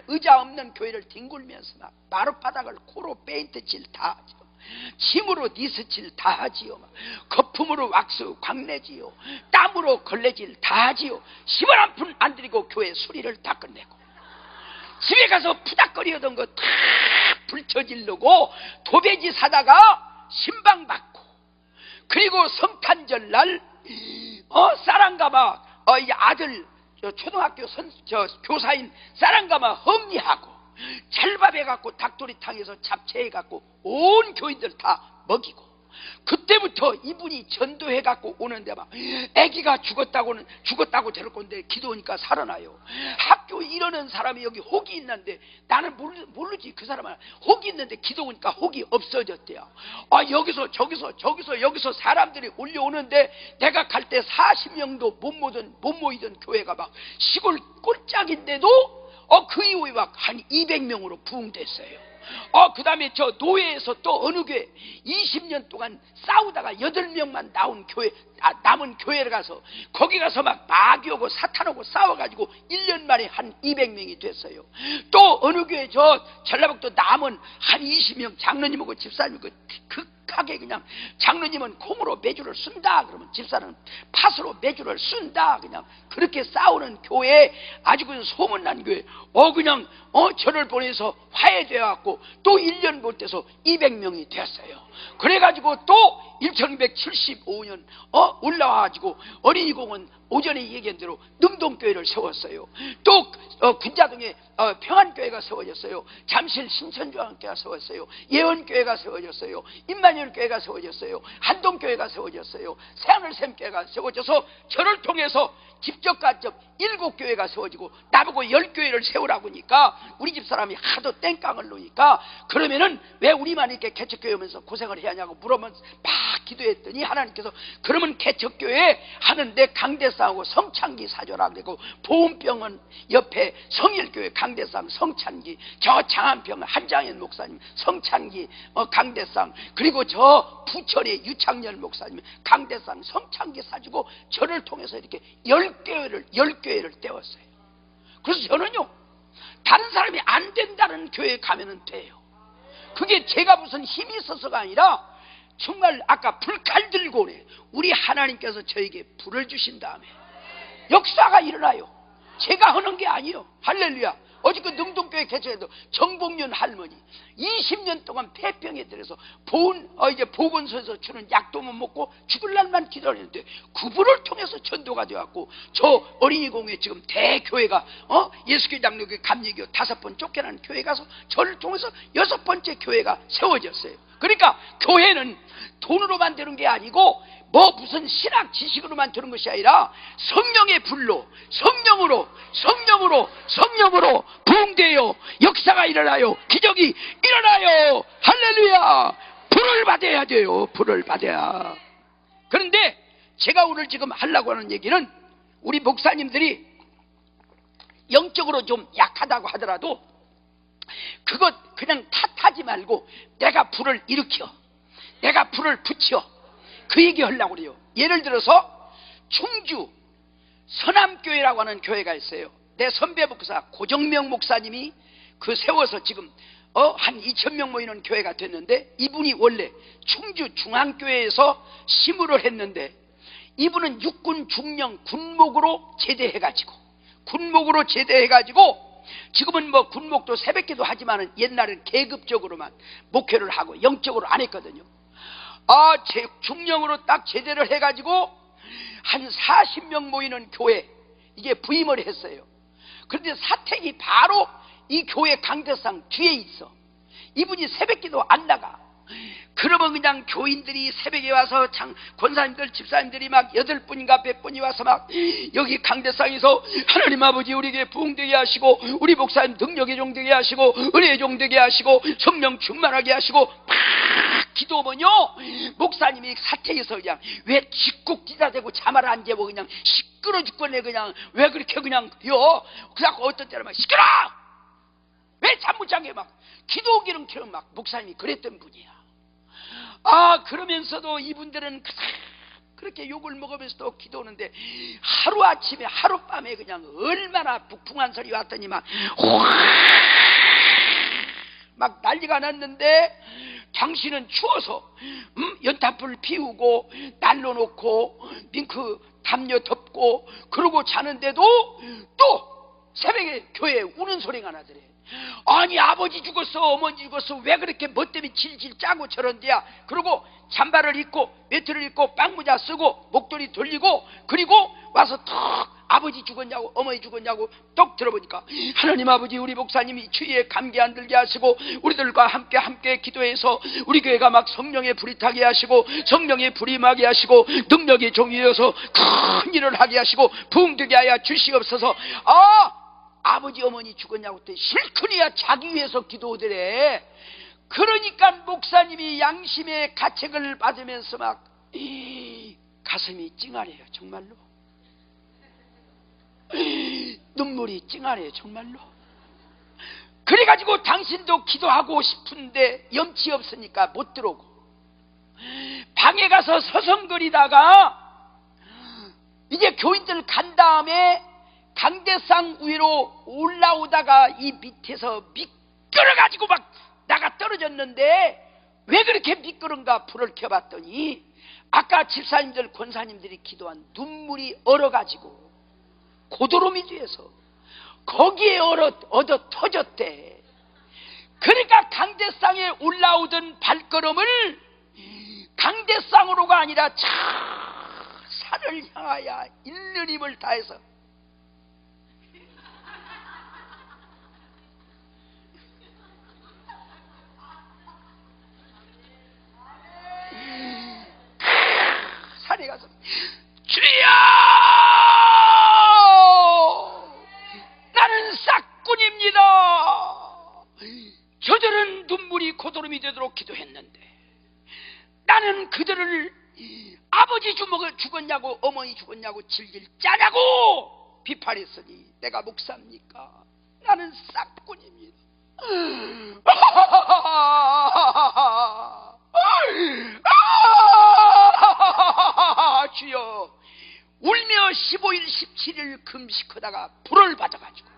의자 없는 교회를 뒹굴면서 막 마룻바닥을 코로 페인트칠 다 하지요. 침으로 니스칠 다 하지요. 막 거품으로 왁스 광내지요. 땀으로 걸레질 다 하지요. 10원 한 푼 안 들이고 교회 수리를 다 끝내고 집에 가서 푸닥거리던 거 다 불쳐질르고 도배지 사다가 신방 받고 그리고 성탄절날 사랑가마 이제 아들 초등학교 교사인 사랑가마 험리하고 찰밥해갖고 닭도리탕에서 잡채해갖고 온 교인들 다 먹이고 그때부터 이분이 전도해갖고 오는데 막 아기가 죽었다고 저럴 건데 기도하니까 살아나요. 학교 이러는 사람이 여기 혹이 있는데 나는 모르지. 그 사람은 혹이 있는데 기도하니까 혹이 없어졌대요. 여기서 사람들이 올려오는데 내가 갈 때 40명도 못 모이던 교회가 막 시골 꼴짝인데도 그 이후에 막 한 200명으로 부흥됐어요. 그 다음에 저 노예에서 또 어느 교회 20년 동안 싸우다가 8명만 남은 교회를 가서 거기 가서 막 마귀하고 사탄하고 싸워가지고 1년 만에 한 200명이 됐어요. 또 어느 교회 저 전라북도 남은 한 20명 장로님하고 집사님이 극하게 그냥 장로님은 콩으로 매주를 쓴다 그러면 집사는 팥으로 매주를 쓴다 그냥 그렇게 싸우는 교회에 아주 그냥 소문난 교회 그냥 저를 보내서 화해되어갖고 또 1년 못 돼서 200명이 됐어요. 그래가지고 또 1975년 올라와가지고 어린이공원 오전에 얘기한 대로 능동교회를 세웠어요. 또 군자동에 평안교회가 세워졌어요. 잠실 신천중앙교회가 세웠어요. 예언교회가 세워졌어요. 임마누엘교회가 세워졌어요. 한동교회가 세워졌어요. 새하늘샘교회가 세워져서 저를 통해서 직접간접 7교회가 세워지고 나보고 10교회를 세우라고 하니까 우리 집사람이 하도 땡깡을 놓으니까 그러면은 왜 우리만 이렇게 개척교회 오면서 고생을 해야 하냐고 물으면 막 기도했더니 하나님께서 그러면 개척교회 하는데 강대상하고 성찬기 사줘라 그리고 보훈병원 옆에 성일교회 강대상 성찬기 저 장안병 한장현 목사님 성찬기 강대상 그리고 저 부천의 유창열 목사님 강대상 성찬기 사주고 저를 통해서 이렇게 10교회를 떼었어요. 그래서 저는요 다른 사람이 안 된다는 교회에 가면은 돼요. 그게 제가 무슨 힘이 있어서가 아니라 정말 아까 불칼 들고 오래 우리 하나님께서 저에게 불을 주신 다음에 역사가 일어나요. 제가 하는 게 아니에요. 할렐루야. 어제 그 능동교회 개척에도 정복년 할머니 20년 동안 폐병에 들어서 이제 보건소에서 주는 약도 못 먹고 죽을 날만 기도를 했는데 그분을 통해서 전도가 되었고 저 어린이공회 지금 대교회가 예수교 장로교회 감리교 5번 쫓겨난 교회 가서 저를 통해서 6번째 교회가 세워졌어요. 그러니까 교회는 돈으로 만드는 게 아니고 무슨 신학 지식으로만 되는 것이 아니라 성령의 불로 성령으로 부흥되어 역사가 일어나요. 기적이 일어나요. 할렐루야. 불을 받아야 돼요. 불을 받아야. 그런데 제가 오늘 지금 하려고 하는 얘기는 우리 목사님들이 영적으로 좀 약하다고 하더라도 그것 그냥 탓하지 말고 내가 불을 일으켜 내가 불을 붙여 그 얘기 하려고 그래요. 예를 들어서 충주 서남교회라고 하는 교회가 있어요. 내 선배 목사 고정명 목사님이 그 세워서 지금 한 2,000명 모이는 교회가 됐는데 이분이 원래 충주 중앙교회에서 시무를 했는데 이분은 육군 중령 군목으로 제대해가지고 지금은 뭐 군목도 새벽기도 하지만은 옛날엔 계급적으로만 목회를 하고 영적으로 안 했거든요. 중령으로 딱 제대를 해가지고 한 40명 모이는 교회, 이게 부임을 했어요. 그런데 사택이 바로 이 교회 강대상 뒤에 있어. 이분이 새벽기도 안 나가. 그러면 그냥 교인들이 새벽에 와서 권사님들 집사님들이 막 8분인가 100분이 와서 막 여기 강대상에서 하나님 아버지 우리에게 부흥되게 하시고 우리 목사님 능력의 종되게 하시고 은혜의 종되게 하시고 성령 충만하게 하시고 막 기도하면요, 목사님이 사택에서 그냥 왜 쥐꾹 찢어대고 잠을 안 재고 그냥 시끄러 죽겠네. 그냥 왜 그렇게 그냥 그래서 어떤 때는 막 시끄러! 왜 잠 못 자게 막 기도기는 막 목사님이 그랬던 분이야. 그러면서도 이분들은 그렇게 욕을 먹으면서도 기도하는데 하루아침에 하룻밤에 그냥 얼마나 북풍한 소리 왔더니 막 난리가 났는데, 당신은 추워서 연탄불 피우고 난로 놓고 밍크 담요 덮고 그러고 자는데도 또 새벽에 교회에 우는 소리가 나더래. 아니 아버지 죽었어 어머니 죽었어 왜 그렇게 뭐 때문에 질질 짜고 저런데야. 그러고 잠바를 입고 외투를 입고 빵모자 쓰고 목도리 돌리고 그리고 와서 턱 아버지 죽었냐고 어머니 죽었냐고 떡 들어보니까 하나님 아버지 우리 목사님이 추위에 감기 안 들게 하시고 우리들과 함께 기도해서 우리 교회가 막 성령의 불이 타게 하시고 성령의 불이 임하게 하시고 능력의 종이어서 큰 일을 하게 하시고 부흥되게 하여 주시옵소서. 아버지 어머니 죽었냐고 했더니 실컷이야 자기 위해서 기도하더래. 그러니까 목사님이 양심의 가책을 받으면서 막 가슴이 찡하네요 정말로. 눈물이 찡하네요 정말로. 그래가지고 당신도 기도하고 싶은데 염치 없으니까 못 들어오고 방에 가서 서성거리다가 이제 교인들 간 다음에 강대상 위로 올라오다가 이 밑에서 미끄러가지고 막 나가 떨어졌는데 왜 그렇게 미끄러운가 불을 켜봤더니 아까 집사님들 권사님들이 기도한 눈물이 얼어가지고 고도로미 뒤에서 거기에 얻어 터졌대. 그러니까 강대상에 올라오던 발걸음을 강대상으로가 아니라 저 산을 향하여 있는 힘을 다해서 산에 가서 주여 나는 싹군입니다. 저들은 눈물이 고도름이 되도록 기도했는데 나는 그들을 아버지 죽었냐고 어머니 죽었냐고 질질 짜냐고 비판했으니 내가 목사입니까? 나는 싹군입니다. 주여 울며 15일 17일 금식하다가 불을 받아가지고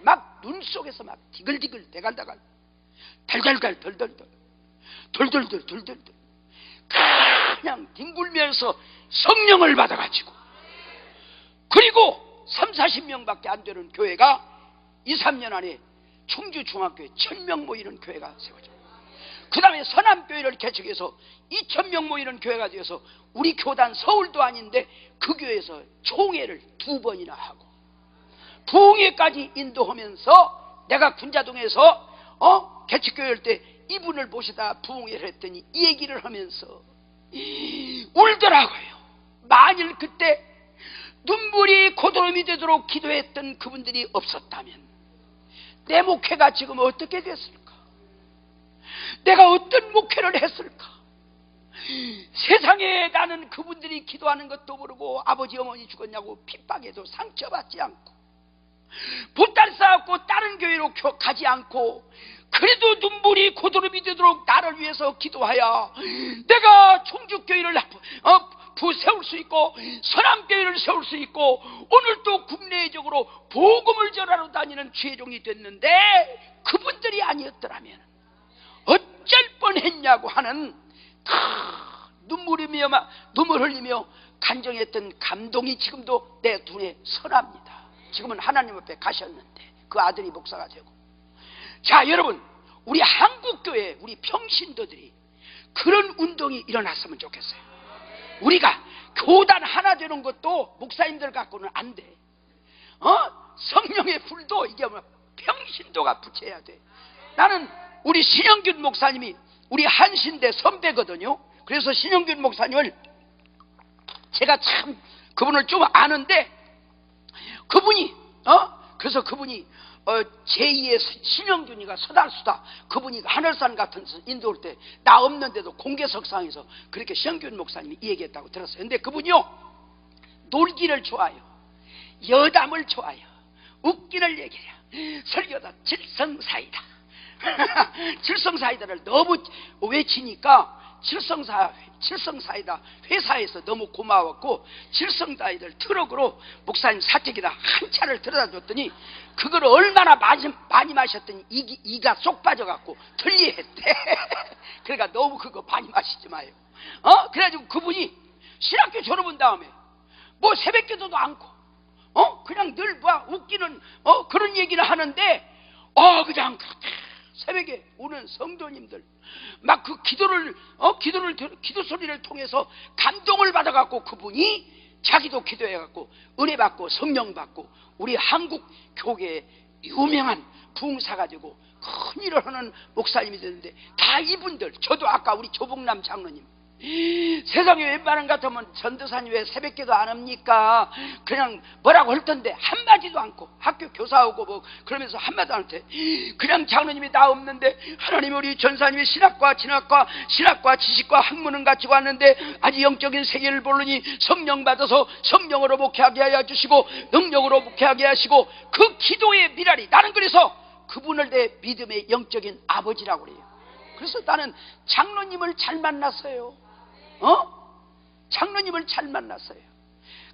막 눈 속에서 막 디글디글 대갈다갈 달달달 덜덜덜 그냥 뒹굴면서 성령을 받아가지고 그리고 30-40명밖에 안 되는 교회가 2-3년 안에 충주 중학교에 1000명 모이는 교회가 세워져. 그 다음에 서남교회를 개척해서 2000명 모이는 교회가 되어서 우리 교단 서울도 아닌데 그 교회에서 총회를 2번이나 하고 부흥회까지 인도하면서 내가 군자동에서 개척교회 할 때 이분을 모시다 부흥회를 했더니 이 얘기를 하면서 울더라고요. 만일 그때 눈물이 고도름이 되도록 기도했던 그분들이 없었다면 내 목회가 지금 어떻게 됐을까? 내가 어떤 목회를 했을까? 세상에 나는 그분들이 기도하는 것도 모르고 아버지 어머니 죽었냐고 핍박해도 상처받지 않고 보따리 싸갖고 다른 교회로 가지 않고 그래도 눈물이 고도름이 되도록 나를 위해서 기도하여 내가 충주교회를 세울 수 있고 서남교회를 세울 수 있고 오늘 또 국내적으로 복음을 전하러 다니는 주의종이 됐는데 그분들이 아니었더라면 어쩔 뻔했냐고 하는 눈물 흘리며 간정했던 감동이 지금도 내 눈에 선합니다. 지금은 하나님 앞에 가셨는데 그 아들이 목사가 되고. 자, 여러분, 우리 한국교회 우리 평신도들이 그런 운동이 일어났으면 좋겠어요. 우리가 교단 하나 되는 것도 목사님들 갖고는 안 돼. 성령의 불도 이게 뭐 평신도가 붙여야 돼. 나는 우리 신영균 목사님이 우리 한신대 선배거든요. 그래서 신영균 목사님을 제가 참 그분을 좀 아는데, 그분이 그래서 그분이 제2의 신영균이가 서달수다. 그분이 하늘산 같은 데서 인도올 때 나 없는데도 공개석상에서 그렇게 신영균 목사님이 이 얘기했다고 들었어요. 근데 그분이요, 놀기를 좋아해요. 여담을 좋아해요. 웃기를 얘기해요. 설교다 질성사이다. 질성사이다를 너무 외치니까 질성사이다 회사에서 너무 고마웠고, 질성사이다를 트럭으로 목사님 사택에다 한 차를 들여다 줬더니 그걸 얼마나 많이 마셨더니 이가 쏙 빠져갖고 들리했대. 그러니까 너무 그거 많이 마시지 마요. 그래가지고 그분이 신학교 졸업한 다음에 뭐 새벽기도도 않고 그냥 늘 뭐 웃기는 그런 얘기를 하는데, 그냥 새벽에 오는 성도님들 막 그 기도 소리를 통해서 감동을 받아갖고 그분이 자기도 기도해갖고 은혜 받고 성령 받고 우리 한국 교계에 유명한 부흥사가 되고 큰 일을 하는 목사님이 되는데, 다 이분들, 저도 아까 우리 조봉남 장로님, 세상에 웬만한 같으면 전도사님 왜 새벽기도 안 합니까? 그냥 뭐라고 할 텐데 한마디도 않고 학교 교사하고 뭐 그러면서 한마디도 안 해. 그냥 장로님이 다 없는데 하나님 우리 전사님이 신학과 지식과 학문은 가지고 왔는데 아직 영적인 세계를 모르니 성령 받아서 성령으로 목회하게 하여 주시고 능력으로 목회하게 하시고, 그 기도의 미랄이, 나는 그래서 그분을 내 믿음의 영적인 아버지라고 그래요. 그래서 나는 장로님을 잘 만났어요. 장로님을 잘 만났어요.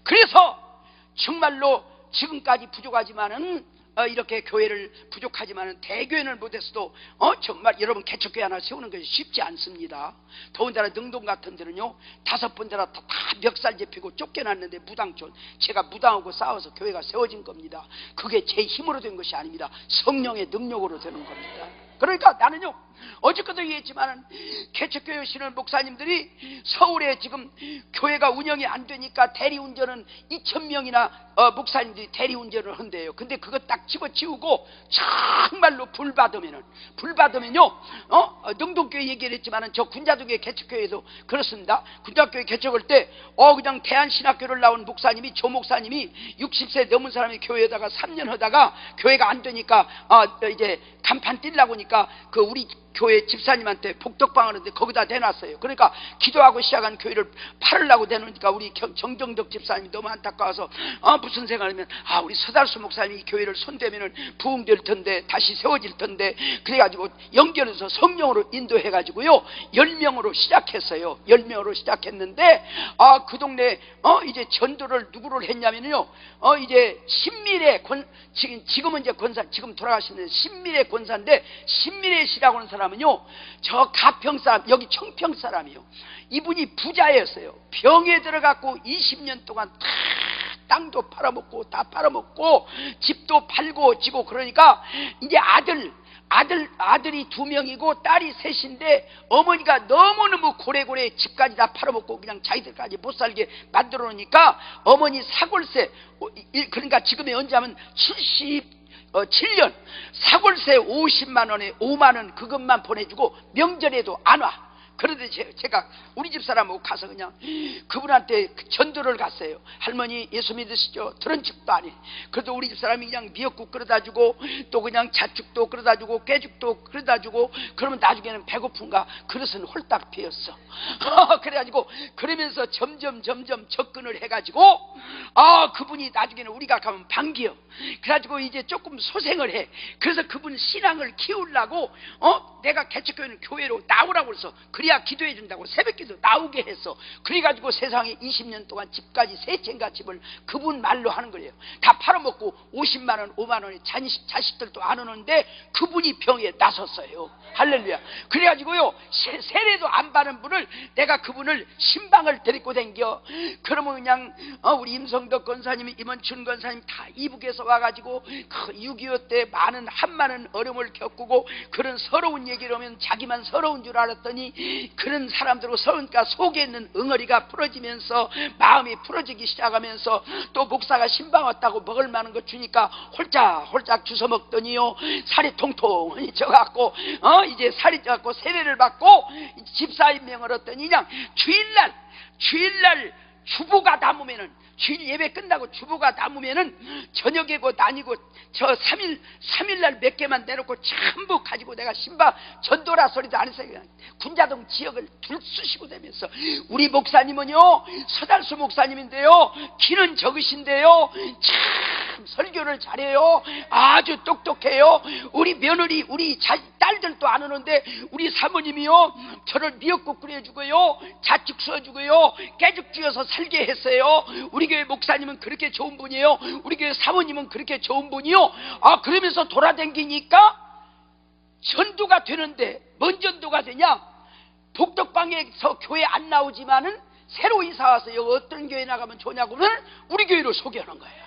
그래서 정말로 지금까지 부족하지만은 이렇게 교회를 부족하지만은 대교회는 못했어도 정말 여러분 개척교회 하나 세우는 것이 쉽지 않습니다. 더군다나 능동 같은 데는요 5번 다 멱살 잡히고 쫓겨났는데 무당촌, 제가 무당하고 싸워서 교회가 세워진 겁니다. 그게 제 힘으로 된 것이 아닙니다. 성령의 능력으로 되는 겁니다. 그러니까 나는요, 어저께도 얘기했지만 개척교회 신은 목사님들이 서울에 지금 교회가 운영이 안 되니까 대리운전은 2,000명이나 목사님들이 대리운전을 한대요. 근데 그거 딱 집어치우고 정말로 불 받으면요 능동교회 얘기를 했지만 저 군자동교회 개척교회에도 그렇습니다. 군자교회 개척할 때 그냥 대한신학교를 나온 목사님이, 조 목사님이 60세 넘은 사람이 교회에다가 3년 하다가 교회가 안 되니까 이제 간판 뛸라고 하니까 그 우리 교회 집사님한테 복덕방 하는데 거기다 대놨어요. 그러니까 기도하고 시작한 교회를 팔으려고 대놓으니까 우리 정정덕 집사님이 너무 안타까워서 무슨 생각하면 우리 서달수 목사님이 교회를 손대면은 부흥될 텐데 다시 세워질 텐데, 그래가지고 연결해서 성령으로 인도해가지고요 10명으로 시작했어요. 10명으로 시작했는데 그 동네 이제 전도를 누구를 했냐면요 이제 신미래 지금은 이제 권사, 지금 돌아가시는 신미래 권사인데, 신미래 씨라고 하는 사람은요 저 가평 사람, 여기 청평 사람이요. 이분이 부자였어요. 병에 들어갖고 20년 동안 다 땅도 팔아먹고 다 팔아먹고 집도 팔고 지고, 그러니까 이제 아들이 2명이고 딸이 3인데 어머니가 너무너무 고래고래 집까지 다 팔아먹고 그냥 자기들까지 못 살게 만들어 놓으니까 어머니 사골세, 그러니까 지금이 언제 하면 77년 사골세 50만 원에 5만 원 그것만 보내주고 명절에도 안 와. 그런데 제가 우리 집 사람하고 가서 그냥 그분한테 전도를 갔어요. 할머니 예수 믿으시죠? 들은 척도 안 해. 그래도 우리 집 사람이 그냥 미역국 끓여다 주고 또 그냥 자축도 끓여다 주고 깨죽도 끓여다 주고, 그러면 나중에는 배고픈가 그릇은 홀딱 비었어. 그래가지고 그러면서 점점 접근을 해가지고 그분이 나중에는 우리가 가면 반기요. 그래가지고 이제 조금 소생을 해. 그래서 그분 신앙을 키우려고 내가 개척교회는 교회로 나오라고 해서 그래야 기도해 준다고 새벽기도 나오게 했어. 그래가지고 세상에 20년 동안 집까지 세 채인가 집을 그분 말로 하는 거예요. 다 팔아먹고 50만 원 5만 원에 자식들도 안 오는데 그분이 병에 나섰어요. 할렐루야. 그래가지고요 세례도 안 받는 분을 내가 그분을 신방을 데리고 댕겨. 그러면 그냥 우리 임성덕 권사님이 임원춘 권사님 다 이북에서 와가지고 그 6.25 때 한많은 어려움을 겪고 그런 서러운 얘기를 하면 자기만 서러운 줄 알았더니 그런 사람들하고 서러우니까 속에 있는 응어리가 풀어지면서 마음이 풀어지기 시작하면서 또 목사가 신방 왔다고 먹을 만한 거 주니까 홀짝홀짝 주워 먹더니요 살이 통통이 쪄갖고 이제 살이 쪄갖고 세례를 받고 집사임명을 얻더니 그냥 주일날 주보가 남으면은 주일 예배 끝나고 주보가 남으면은 저녁에고 다니고 저 3일날 몇 개만 내놓고 전부 가지고 내가 신방 전도라 소리도 안 했어요. 그냥 군자동 지역을 둘쑤시고 다니면서 우리 목사님은요 서달수 목사님인데요 키는 적으신데요 참 설교를 잘해요. 아주 똑똑해요. 우리 며느리 우리 딸들도 안 오는데 우리 사모님이요 저를 미역국 끓여주고요 자축 써주고요 깨죽 쥐어서 살게 했어요. 우리 교회 목사님은 그렇게 좋은 분이에요. 우리 교회 사모님은 그렇게 좋은 분이요. 그러면서 돌아다니니까 전도가 되는데 뭔 전도가 되냐? 복덕방에서 교회 안 나오지만은 새로 이사 와서 여기 어떤 교회 나가면 좋냐고 하면 우리 교회로 소개하는 거예요.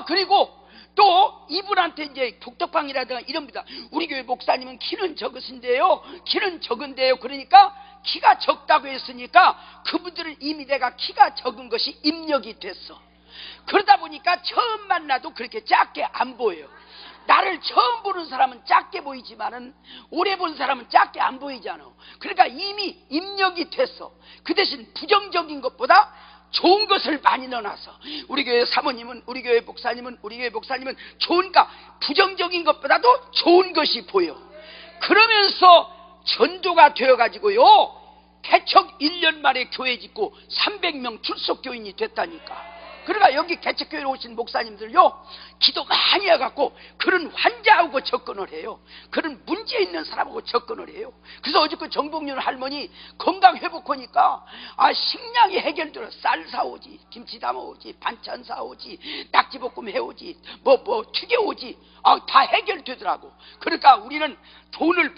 그리고 또 이분한테 이제 복덕방이라든가 이럽니다. 우리 교회 목사님은 키는 적으신데요 키는 적은데요. 그러니까 키가 적다고 했으니까 그분들은 이미 내가 키가 적은 것이 입력이 됐어. 그러다 보니까 처음 만나도 그렇게 작게 안 보여요. 나를 처음 보는 사람은 작게 보이지만은 오래 본 사람은 작게 안 보이잖아. 그러니까 이미 입력이 됐어. 그 대신 부정적인 것보다 좋은 것을 많이 넣어놔서 우리 교회 사모님은 우리 교회 목사님은 좋으니까 부정적인 것보다도 좋은 것이 보여. 그러면서 전도가 되어가지고요 개척 1년 만에 교회 짓고 300명 출석교인이 됐다니까. 그러니까 여기 개척교회에 오신 목사님들요 기도 많이 해갖고 그런 환자하고 접근을 해요. 그런 문제 있는 사람하고 접근을 해요. 그래서 어저께 정봉윤 할머니 건강 회복하니까 식량이 해결되어 쌀 사오지 김치 담아오지 반찬 사오지 낙지볶음 해오지 뭐 튀겨오지 다 해결되더라고. 그러니까 우리는 돈을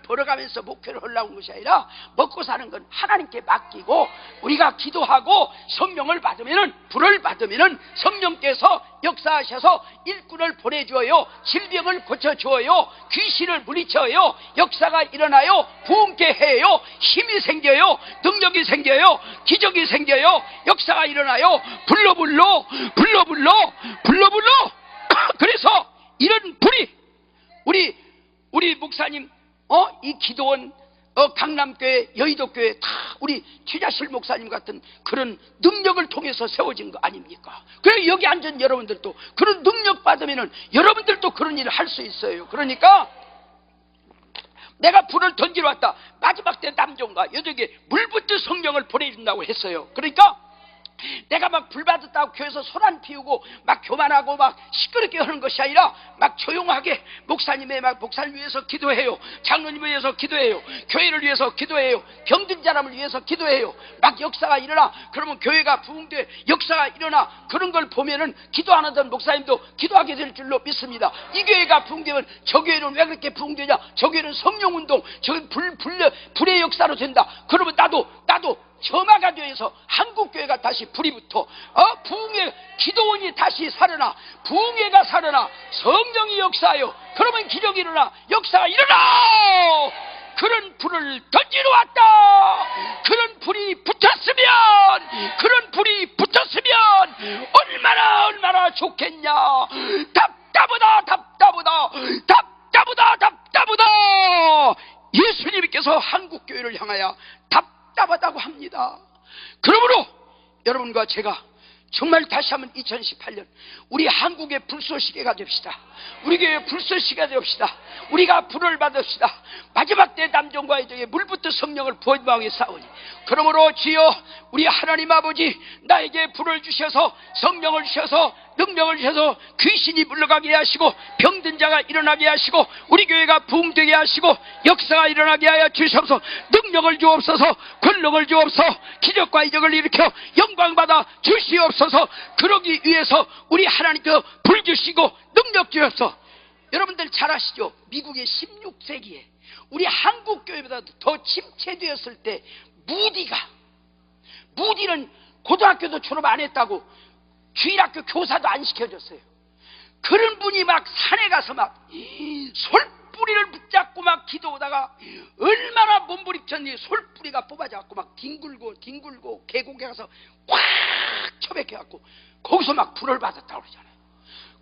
벌어가면서 목회를 하려고 하는 것이 아니라 먹고 사는 건 하나님께 맡기고 우리가 기도하고 성령을 받으면은 불을 받으면은 성령께서 역사하셔서 일꾼을 보내주어요 질병을 고쳐주어요 귀신을 물리쳐요 역사가 일어나요 부흥케 해요 힘이 생겨요 능력이 생겨요 기적이 생겨요 역사가 일어나요 불러 그래서 이런 불이 우리 목사님 이 기도원 강남교회 여의도교회 다 우리 최자실 목사님 같은 그런 능력을 통해서 세워진 거 아닙니까? 그래 여기 앉은 여러분들도 그런 능력 받으면은 여러분들도 그런 일을 할 수 있어요. 그러니까 내가 불을 던지러 왔다. 마지막 때 남종가 여쪽에 물붓듯 성령을 보내준다고 했어요. 그러니까 내가 막 불 받았다고 교회에서 소란 피우고 막 교만하고 막 시끄럽게 하는 것이 아니라 막 조용하게 목사님 위해서 기도해요. 장로님을 위해서 기도해요. 교회를 위해서 기도해요. 병든 사람을 위해서 기도해요. 막 역사가 일어나. 그러면 교회가 부흥돼 역사가 일어나. 그런 걸 보면은 기도 안 하던 목사님도 기도하게 될 줄로 믿습니다. 이 교회가 부흥되면 저 교회는 왜 그렇게 부흥되냐? 저 교회는 성령운동, 저기 불의 역사로 된다. 그러면 나도 점화가 되어서 한국교회가 다시 불이 붙어 부흥회 기도원이 다시 살아나 부흥회가 살아나 성령이 역사하여 그러면 기적이 일어나 역사가 일어나. 그런 불을 던지러 왔다. 그런 불이 붙었으면 얼마나 좋겠냐. 답답하다. 예수님께서 한국교회를 향하여 답답하다고 합니다. 그러므로 여러분과 제가 정말 다시 한번 2018년 우리 한국의 불쏘시개가 됩시다. 우리 교회 불쏘시가 되옵시다. 우리가 불을 받읍시다. 마지막 때 남종과 여종의 물부터 성령을 부어주기 싸우니, 그러므로 주여 우리 하나님 아버지, 나에게 불을 주셔서 성령을 주셔서 능력을 주셔서 귀신이 물러가게 하시고 병든 자가 일어나게 하시고 우리 교회가 부흥되게 하시고 역사가 일어나게 하여 주시옵소서. 능력을 주옵소서. 권력을 주옵소서. 기적과 이적을 일으켜 영광받아 주시옵소서. 그러기 위해서 우리 하나님께서 불 주시고 능력 주옵소서. 여러분들 잘 아시죠? 미국의 16세기에 우리 한국 교회보다 더 침체되었을 때 무디는 고등학교도 졸업 안 했다고 주일학교 교사도 안 시켜줬어요. 그런 분이 막 산에 가서 막 솔뿌리를 붙잡고 막 기도하다가 얼마나 몸부림쳤니. 솔뿌리가 뽑아져갖고 막 뒹굴고 계곡에 가서 꽉 처박혀갖고 거기서 막 불을 받았다고 그러잖아요.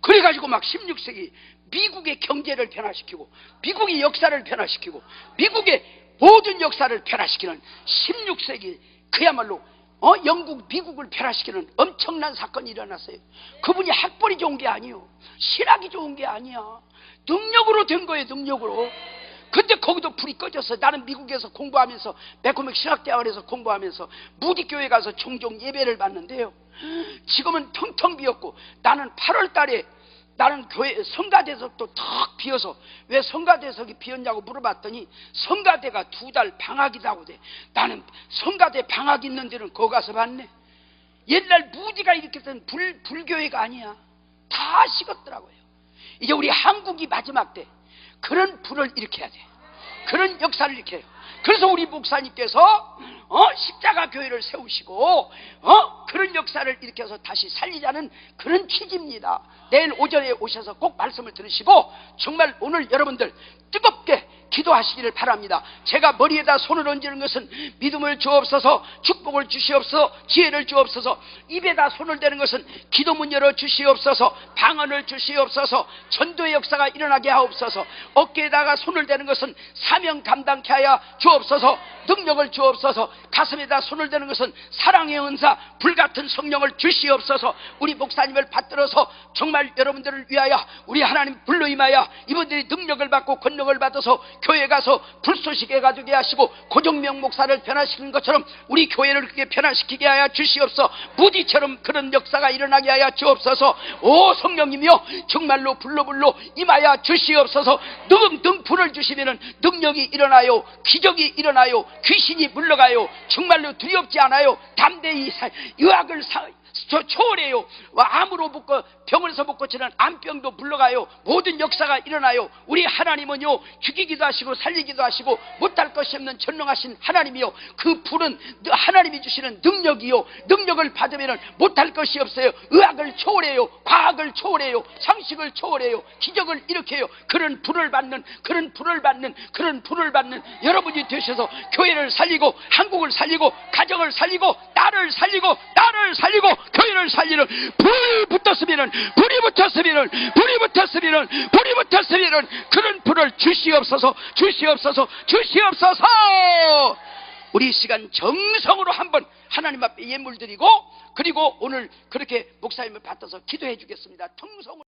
그래가지고 막 16세기 미국의 경제를 변화시키고 미국의 역사를 변화시키고 미국의 모든 역사를 변화시키는 16세기 그야말로 영국, 미국을 변화시키는 엄청난 사건이 일어났어요. 그분이 학벌이 좋은 게 아니에요. 신학이 좋은 게 아니야. 능력으로 된 거예요. 능력으로. 근데 거기도 불이 꺼졌어. 나는 미국에서 공부하면서 매코맥 신학대학원에서 공부하면서 무디 교회 가서 종종 예배를 받는데요, 지금은 텅텅 비었고, 나는 8월 달에 나는 교회 성가대석도 턱 비어서, 왜 성가대석이 비었냐고 물어봤더니 성가대가 2달 방학이라고 돼. 나는 성가대 방학 있는 데는 거기 가서 봤네. 옛날 무디가 일으켰던 불교회가 아니야. 다 식었더라고요. 이제 우리 한국이 마지막 때 그런 불을 일으켜야 돼. 그런 역사를 일으켜요. 그래서 우리 목사님께서 십자가 교회를 세우시고 그런 역사를 일으켜서 다시 살리자는 그런 취지입니다. 내일 오전에 오셔서 꼭 말씀을 들으시고 정말 오늘 여러분들 뜨겁게 기도하시기를 바랍니다. 제가 머리에다 손을 얹는 것은 믿음을 주옵소서, 축복을 주시옵소서, 지혜를 주옵소서, 입에다 손을 대는 것은 기도문 열어 주시옵소서, 방언을 주시옵소서, 전도의 역사가 일어나게 하옵소서, 어깨에다가 손을 대는 것은 사명 감당케 하여 주옵소서, 능력을 주옵소서, 가슴에다 손을 대는 것은 사랑의 은사, 불같은 성령을 주시옵소서. 우리 목사님을 받들어서 정말 여러분들을 위하여 우리 하나님 불로 임하여 이분들이 능력을 받고 권력을 받아서 교회 가서 불쏘시게 가지게 하시고 고정명 목사를 변화시키는 것처럼 우리 교회를 그렇게 변화시키게 하여 주시옵소서. 무디처럼 그런 역사가 일어나게 하여 주옵소서. 오 성령님이여, 정말로 불로 임하여 주시옵소서. 능 불을 주시면은 능력이 일어나요, 기적이 일어나요, 귀신이 물러가요. 정말로 두렵지 않아요. 담대히 의학을 초월해요. 암으로 묶어 병원에서 못 고치는 암병도 물러가요. 모든 역사가 일어나요. 우리 하나님은요, 죽이기도 하시고 살리기도 하시고 못할 것이 없는 전능하신 하나님이요, 그 불은 하나님이 주시는 능력이요, 능력을 받으면 못할 것이 없어요. 의학을 초월해요, 과학을 초월해요, 상식을 초월해요, 기적을 일으켜요. 그런 불을 받는 여러분이 되셔서 교회를 살리고 붙들고 한국을 살리고 가정을 살리고 나를 살리고 교회를 살리는 불이 붙었으면 그런 불을 주시옵소서. 우리 시간 정성으로 한번 하나님 앞에 예물 드리고, 그리고 오늘 그렇게 목사님을 받아서 기도해 주겠습니다. 정성으로.